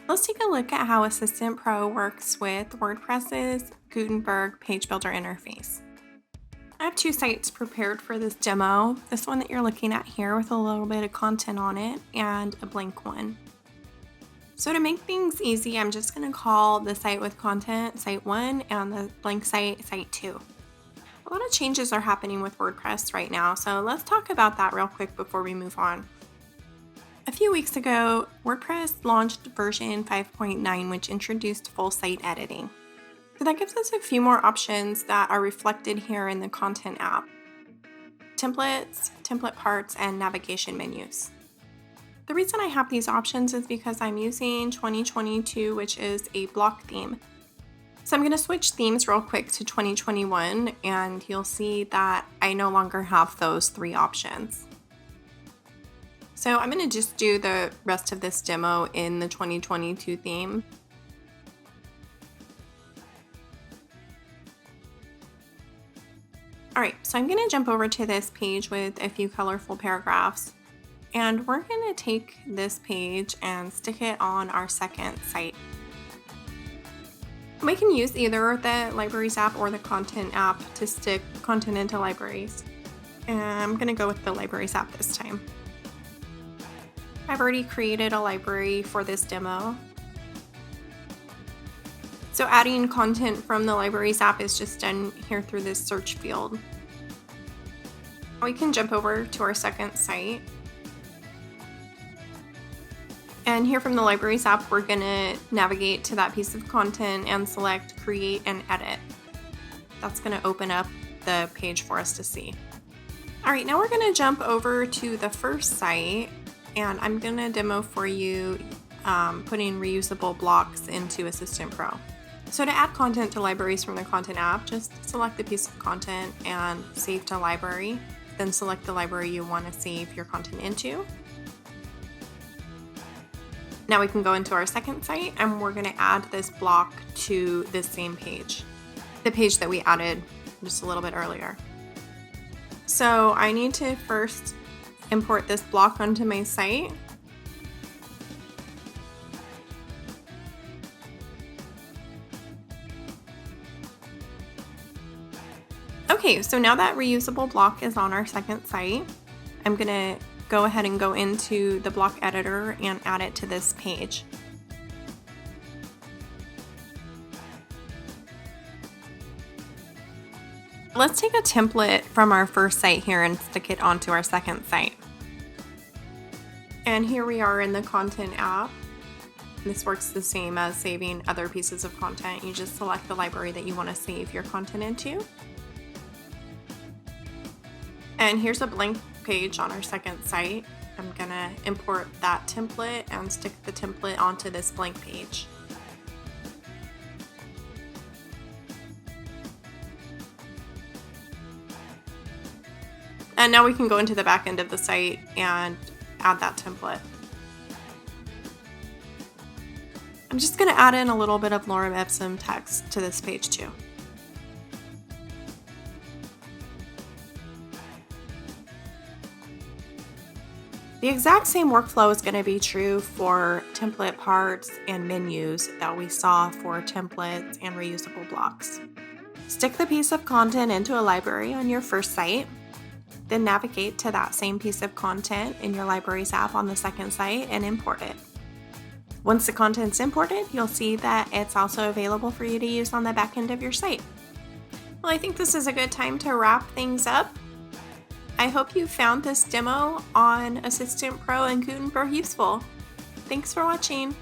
Let's take a look at how Assistant Pro works with WordPress's Gutenberg page builder interface. I have two sites prepared for this demo. This one that you're looking at here with a little bit of content on it and a blank one. So to make things easy, I'm just going to call the site with content site 1 and the blank site site 2. A lot of changes are happening with WordPress right now, so let's talk about that real quick before we move on. A few weeks ago, WordPress launched version 5.9, which introduced full site editing. So that gives us a few more options that are reflected here in the Content app. Templates, template parts, and navigation menus. The reason I have these options is because I'm using 2022, which is a block theme. So I'm going to switch themes real quick to 2021, and you'll see that I no longer have those three options. So I'm going to just do the rest of this demo in the 2022 theme. Alright, so I'm going to jump over to this page with a few colorful paragraphs. And we're going to take this page and stick it on our second site. We can use either the Libraries app or the Content app to stick content into libraries. And I'm going to go with the Libraries app this time. I've already created a library for this demo. So adding content from the Libraries app is just done here through this search field. We can jump over to our second site. And here from the Libraries app, we're going to navigate to that piece of content and select Create and Edit. That's going to open up the page for us to see. All right, now we're going to jump over to the first site, and I'm going to demo for you putting reusable blocks into Assistant Pro. So to add content to libraries from the Content app, just select the piece of content and save to library. Then select the library you want to save your content into. Now we can go into our second site and we're going to add this block to this same page, the page that we added just a little bit earlier. So I need to first import this block onto my site. Okay, so now that reusable block is on our second site, I'm going to go ahead and go into the block editor and add it to this page. Let's take a template from our first site here and stick it onto our second site. And here we are in the Content app. This works the same as saving other pieces of content. You just select the library that you want to save your content into. And here's a blank page on our second site. I'm gonna import that template and stick the template onto this blank page. And now we can go into the back end of the site and add that template. I'm just gonna add in a little bit of lorem ipsum text to this page too. The exact same workflow is going to be true for template parts and menus that we saw for templates and reusable blocks. Stick the piece of content into a library on your first site, then navigate to that same piece of content in your Libraries app on the second site and import it. Once the content's imported, you'll see that it's also available for you to use on the back end of your site. Well, I think this is a good time to wrap things up. I hope you found this demo on Assistant Pro and Gutenberg useful. Thanks for watching.